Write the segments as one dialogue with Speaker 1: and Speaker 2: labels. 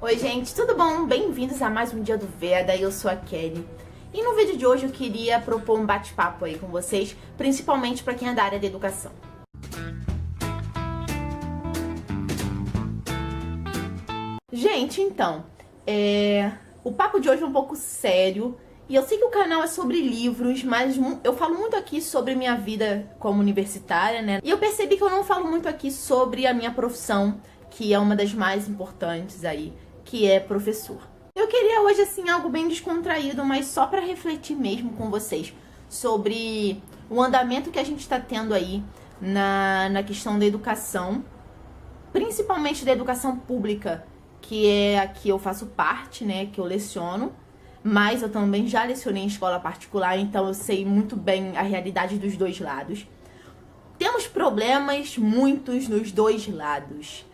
Speaker 1: Oi gente, tudo bom? Bem-vindos a mais um dia do Veda, eu sou a Kelly. E no vídeo de hoje eu queria propor um bate-papo aí com vocês, principalmente para quem é da área da educação. Gente, então, o papo de hoje é um pouco sério, e eu sei que o canal é sobre livros, mas eu falo muito aqui sobre minha vida como universitária, né? E eu percebi que eu não falo muito aqui sobre a minha profissão, que é uma das mais importantes aí, que é professor. Eu queria hoje, assim, algo bem descontraído, mas só para refletir mesmo com vocês sobre o andamento que a gente está tendo aí na questão da educação, principalmente da educação pública, que é a que eu faço parte, né, que eu leciono, mas eu também já lecionei em escola particular, então eu sei muito bem a realidade dos dois lados. Temos problemas muitos nos dois lados,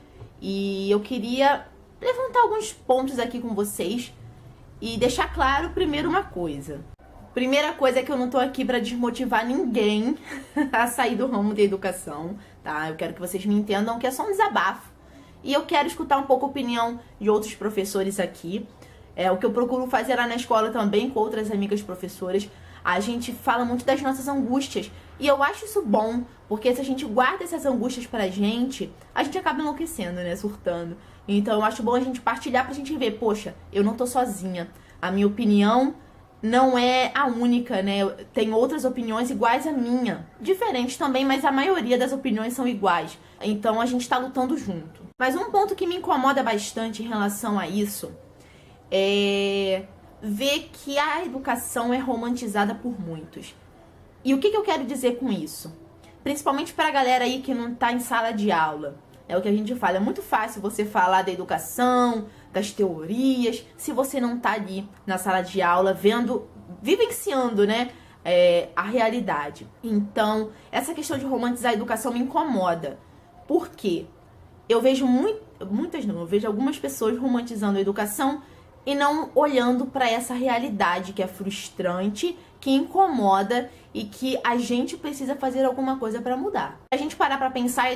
Speaker 1: e eu queria levantar alguns pontos aqui com vocês e deixar claro primeiro uma coisa. Primeira coisa é que eu não tô aqui pra desmotivar ninguém a sair do ramo da educação, tá? Eu quero que vocês me entendam que é só um desabafo. E eu quero escutar um pouco a opinião de outros professores aqui. O que eu procuro fazer lá na escola também com outras amigas professoras. A gente fala muito das nossas angústias. E eu acho isso bom, porque se a gente guarda essas angústias pra gente, a gente acaba enlouquecendo, né? Surtando. Então eu acho bom a gente partilhar pra gente ver, poxa, eu não tô sozinha. A minha opinião não é a única, né? Tem outras opiniões iguais à minha. Diferentes também, mas a maioria das opiniões são iguais. Então a gente tá lutando junto. Mas um ponto que me incomoda bastante em relação a isso é ver que a educação é romantizada por muitos. E o que eu quero dizer com isso? Principalmente pra galera aí que não tá em sala de aula. É o que a gente fala, é muito fácil você falar da educação, das teorias, se você não tá ali na sala de aula vendo, vivenciando, né, a realidade. Então, essa questão de romantizar a educação me incomoda. Por quê? Eu vejo eu vejo algumas pessoas romantizando a educação e não olhando para essa realidade que é frustrante, que incomoda e que a gente precisa fazer alguma coisa para mudar. Se a gente parar para pensar,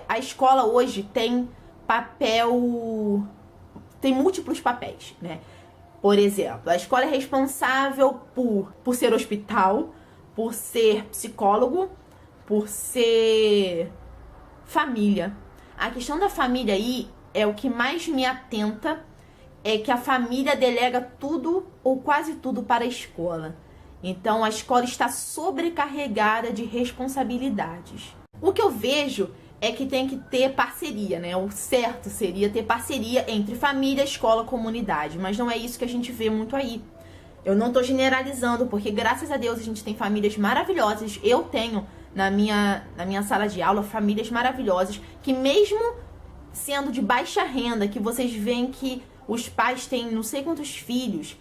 Speaker 1: a escola hoje tem múltiplos papéis, né? Por exemplo, a escola é responsável por ser hospital, por ser psicólogo, por ser família. A questão da família aí é o que mais me atenta, é que a família delega tudo ou quase tudo para a escola. Então a escola está sobrecarregada de responsabilidades. O que eu vejo é que tem que ter parceria, né? O certo seria ter parceria entre família, escola, comunidade, mas não é isso que a gente vê muito aí. Eu não tô generalizando, porque graças a Deus a gente tem famílias maravilhosas. Eu tenho na minha sala de aula famílias maravilhosas que, mesmo sendo de baixa renda, que vocês veem que os pais têm não sei quantos filhos,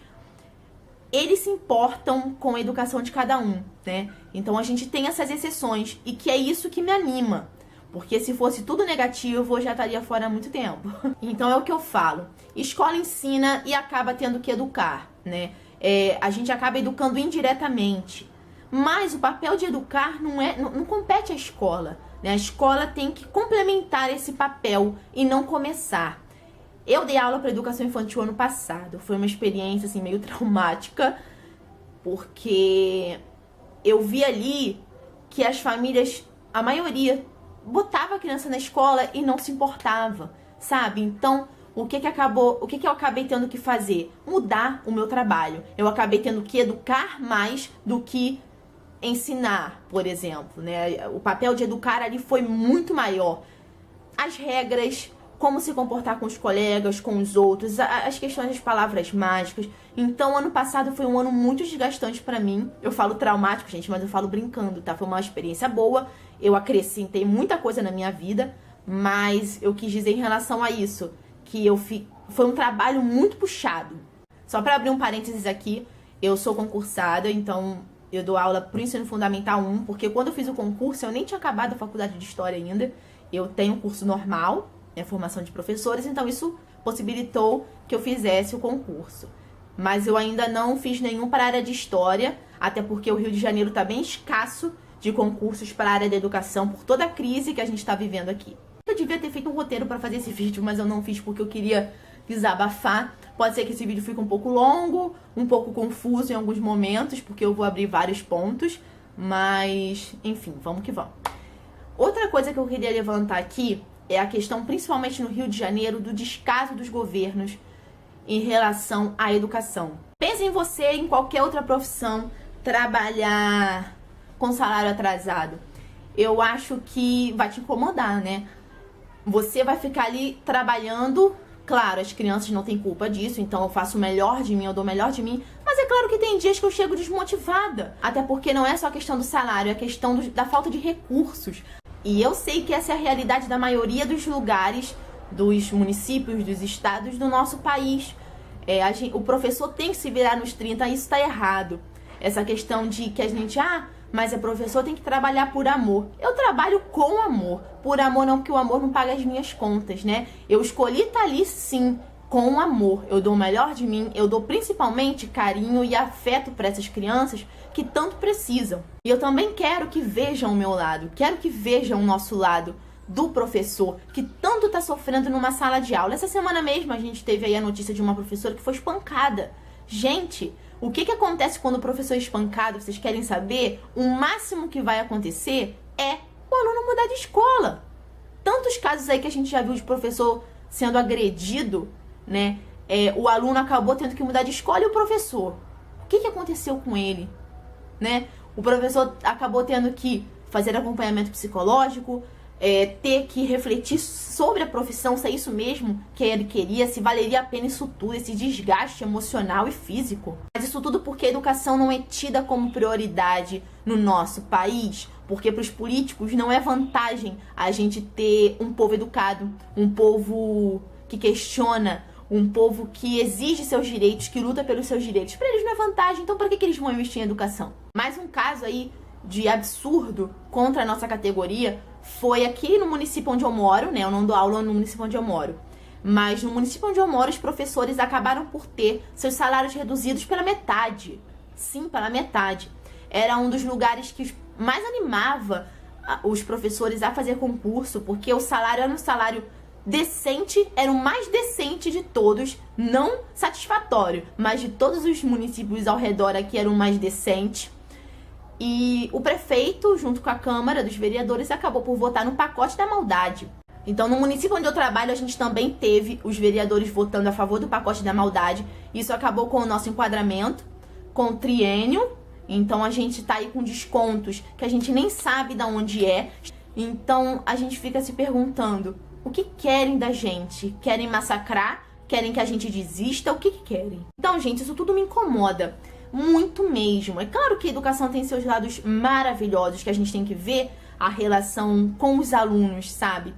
Speaker 1: eles se importam com a educação de cada um, né? Então a gente tem essas exceções, e que é isso que me anima. Porque se fosse tudo negativo, eu já estaria fora há muito tempo. Então é o que eu falo. Escola ensina e acaba tendo que educar, né? A gente acaba educando indiretamente. Mas o papel de educar não compete à escola, né? A escola tem que complementar esse papel e não começar. Eu dei aula para educação infantil ano passado. Foi uma experiência assim meio traumática, porque eu vi ali que as famílias, a maioria, botava a criança na escola e não se importava, sabe? Então, o que eu acabei tendo que fazer? Mudar o meu trabalho. Eu acabei tendo que educar mais do que ensinar, por exemplo, né? O papel de educar ali foi muito maior. As regras, como se comportar com os colegas, com os outros, as questões das palavras mágicas. Então, ano passado foi um ano muito desgastante pra mim. Eu falo traumático, gente, mas eu falo brincando, tá? Foi uma experiência boa. Eu acrescentei muita coisa na minha vida, mas eu quis dizer em relação a isso, que foi um trabalho muito puxado. Só pra abrir um parênteses aqui, eu sou concursada, então eu dou aula pro ensino fundamental 1, porque quando eu fiz o concurso, eu nem tinha acabado a faculdade de História ainda. Eu tenho um curso normal, formação de professores, então isso possibilitou que eu fizesse o concurso. Mas eu ainda não fiz nenhum para a área de História, até porque o Rio de Janeiro está bem escasso de concursos para a área da educação, por toda a crise que a gente está vivendo aqui. Eu devia ter feito um roteiro para fazer esse vídeo, mas eu não fiz porque eu queria desabafar. Pode ser que esse vídeo fique um pouco longo, um pouco confuso em alguns momentos, porque eu vou abrir vários pontos, mas, enfim, vamos que vamos. Outra coisa que eu queria levantar aqui é a questão, principalmente no Rio de Janeiro, do descaso dos governos em relação à educação. Pense em você, em qualquer outra profissão, trabalhar com salário atrasado. Eu acho que vai te incomodar, né? Você vai ficar ali trabalhando. Claro, as crianças não têm culpa disso, então eu faço o melhor de mim, eu dou o melhor de mim. Mas é claro que tem dias que eu chego desmotivada. Até porque não é só a questão do salário, é a questão da falta de recursos. E eu sei que essa é a realidade da maioria dos lugares, dos municípios, dos estados do nosso país. O professor tem que se virar nos 30, isso tá errado. Essa questão de que a gente, mas é professor, tem que trabalhar por amor. Eu trabalho com amor. Por amor não, porque o amor não paga as minhas contas, né? Eu escolhi estar ali, sim, com amor. Eu dou o melhor de mim, eu dou principalmente carinho e afeto para essas crianças que tanto precisam. E eu também quero que vejam o meu lado, quero que vejam o nosso lado do professor, que tanto está sofrendo numa sala de aula. Essa semana mesmo a gente teve aí a notícia de uma professora que foi espancada. Gente, o que acontece quando o professor é espancado? Vocês querem saber? O máximo que vai acontecer é o aluno mudar de escola. Tantos casos aí que a gente já viu de professor sendo agredido, né? O aluno acabou tendo que mudar de escola e o professor. O que aconteceu com ele? Né? O professor acabou tendo que fazer acompanhamento psicológico, ter que refletir sobre a profissão, se é isso mesmo que ele queria, se valeria a pena isso tudo, esse desgaste emocional e físico. Mas isso tudo porque a educação não é tida como prioridade no nosso país, porque para os políticos não é vantagem a gente ter um povo educado, um povo que questiona, um povo que exige seus direitos, que luta pelos seus direitos. Para eles não é vantagem, então para que eles vão investir em educação? Mais um caso aí de absurdo contra a nossa categoria foi aqui no município onde eu moro, né? Eu não dou aula no município onde eu moro, mas no município onde eu moro, os professores acabaram por ter seus salários reduzidos pela metade. Sim, pela metade. Era um dos lugares que mais animava os professores a fazer concurso, porque o salário era um salário decente, era o mais decente de todos, não satisfatório, mas de todos os municípios ao redor aqui era o mais decente. E o prefeito, junto com a Câmara dos Vereadores, acabou por votar no pacote da maldade. Então, no município onde eu trabalho, a gente também teve os vereadores votando a favor do pacote da maldade. Isso acabou com o nosso enquadramento, com o triênio. Então, a gente tá aí com descontos que a gente nem sabe de onde é. Então, a gente fica se perguntando, o que querem da gente? Querem massacrar? Querem que a gente desista? O que querem? Então, gente, isso tudo me incomoda. Muito mesmo. É claro que a educação tem seus lados maravilhosos, que a gente tem que ver a relação com os alunos, sabe?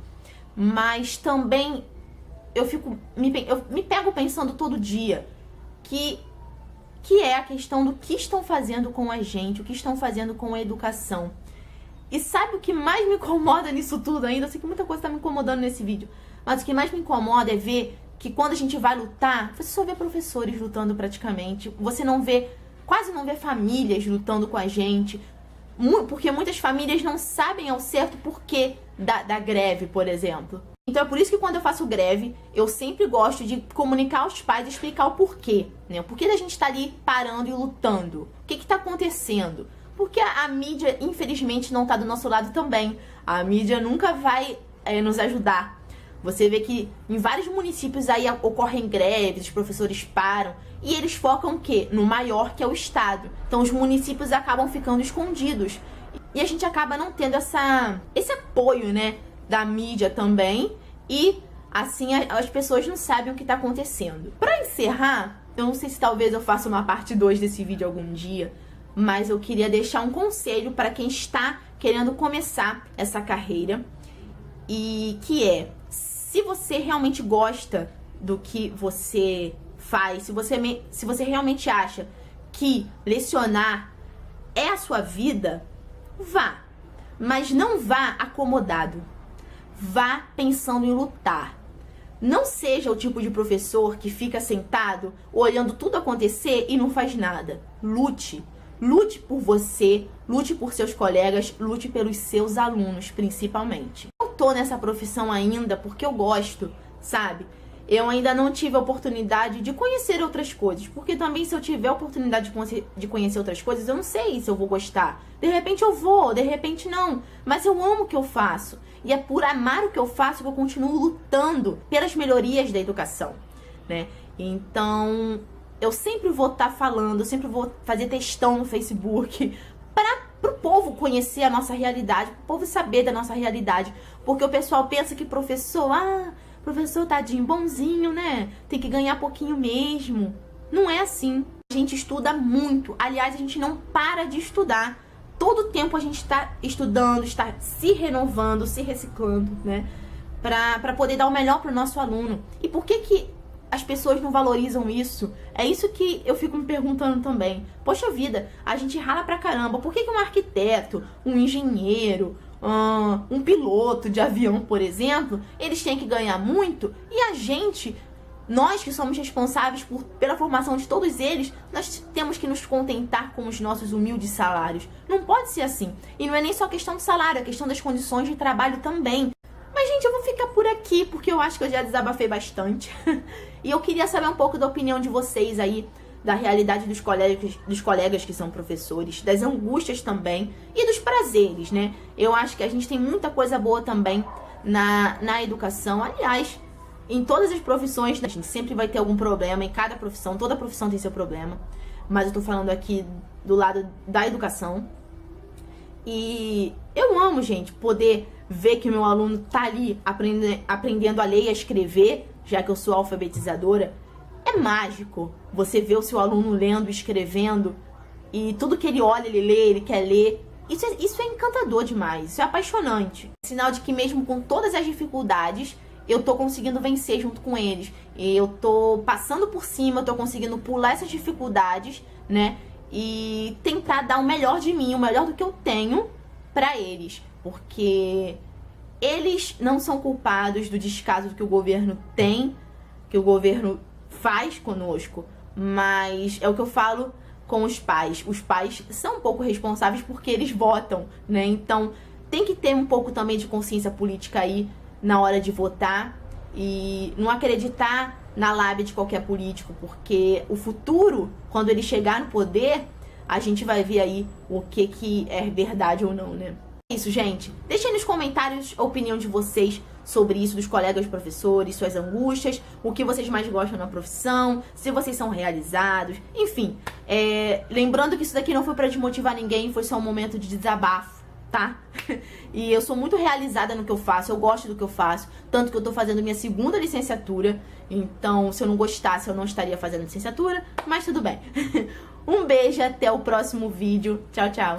Speaker 1: Mas também eu me pego pensando todo dia que é a questão do que estão fazendo com a gente, o que estão fazendo com a educação. E sabe o que mais me incomoda nisso tudo ainda? Eu sei que muita coisa tá me incomodando nesse vídeo, mas o que mais me incomoda é ver que quando a gente vai lutar, você só vê professores lutando praticamente. Você quase não vê famílias lutando com a gente. Porque muitas famílias não sabem ao certo o porquê da greve, por exemplo. Então é por isso que quando eu faço greve, eu sempre gosto de comunicar aos pais e explicar o porquê, né? O porquê da gente estar ali parando e lutando. O que está acontecendo? Porque a mídia, infelizmente, não está do nosso lado também. A mídia nunca vai nos ajudar. Você vê que em vários municípios aí ocorrem greves, os professores param, e eles focam o quê? No maior, que é o estado. Então os municípios acabam ficando escondidos. E a gente acaba não tendo esse apoio, né, da mídia também, e assim as pessoas não sabem o que está acontecendo. Para encerrar, eu não sei se talvez eu faça uma parte 2 desse vídeo algum dia, mas eu queria deixar um conselho para quem está querendo começar essa carreira, e que é: se você realmente gosta do que você faz, se você realmente acha que lecionar é a sua vida, vá. Mas não vá acomodado. Vá pensando em lutar. Não seja o tipo de professor que fica sentado olhando tudo acontecer e não faz nada. Lute. Lute por você, lute por seus colegas, lute pelos seus alunos, principalmente. Eu tô nessa profissão ainda porque eu gosto, sabe? eu ainda não tive a oportunidade de conhecer outras coisas. Porque também, se eu tiver a oportunidade de conhecer outras coisas, eu não sei se eu vou gostar. De repente eu vou, de repente não. Mas eu amo o que eu faço. E é por amar o que eu faço que eu continuo lutando pelas melhorias da educação, né? Então, eu sempre vou estar falando, eu sempre vou fazer textão no Facebook para o povo conhecer a nossa realidade, para o povo saber da nossa realidade. Porque o pessoal pensa que professor tadinho, bonzinho, né? Tem que ganhar pouquinho mesmo. Não é assim. A gente estuda muito. Aliás, a gente não para de estudar. Todo tempo a gente está estudando, está se renovando, se reciclando, né? Para poder dar o melhor para o nosso aluno. E por que as pessoas não valorizam isso? É isso que eu fico me perguntando também. Poxa vida, a gente rala pra caramba. Por que um arquiteto, um engenheiro, um piloto de avião, por exemplo, eles têm que ganhar muito e a gente, nós que somos responsáveis pela formação de todos eles, nós temos que nos contentar com os nossos humildes salários? Não pode ser assim. E não é nem só questão do salário, é questão das condições de trabalho também. Mas, gente, eu vou ficar por aqui, porque eu acho que eu já desabafei bastante. E eu queria saber um pouco da opinião de vocês aí, da realidade dos colegas que são professores, das angústias também e dos prazeres, né? Eu acho que a gente tem muita coisa boa também na educação. Aliás, em todas as profissões, a gente sempre vai ter algum problema, em cada profissão, toda profissão tem seu problema. Mas eu tô falando aqui do lado da educação. E eu amo, gente, poder ver que o meu aluno tá ali aprendendo a ler e a escrever, já que eu sou alfabetizadora. É mágico você ver o seu aluno lendo, escrevendo, e tudo que ele olha, ele lê, ele quer ler. Isso é encantador demais, isso é apaixonante. Sinal de que mesmo com todas as dificuldades, eu tô conseguindo vencer junto com eles. E eu tô passando por cima, eu tô conseguindo pular essas dificuldades, né? E tentar dar o melhor de mim, o melhor do que eu tenho pra eles. Porque eles não são culpados do descaso que o governo tem, que o governo faz conosco, mas é o que eu falo com os pais. Os pais são um pouco responsáveis porque eles votam, né? Então tem que ter um pouco também de consciência política aí na hora de votar e não acreditar na lábia de qualquer político, porque o futuro, quando ele chegar no poder, a gente vai ver aí o que é verdade ou não, né? É isso, gente. Deixem nos comentários a opinião de vocês sobre isso, dos colegas professores, suas angústias, o que vocês mais gostam na profissão, se vocês são realizados, enfim. Lembrando que isso daqui não foi pra desmotivar ninguém, foi só um momento de desabafo, tá? E eu sou muito realizada no que eu faço, eu gosto do que eu faço, tanto que eu tô fazendo minha segunda licenciatura, então se eu não gostasse eu não estaria fazendo licenciatura, mas tudo bem. Um beijo, até o próximo vídeo, tchau, tchau.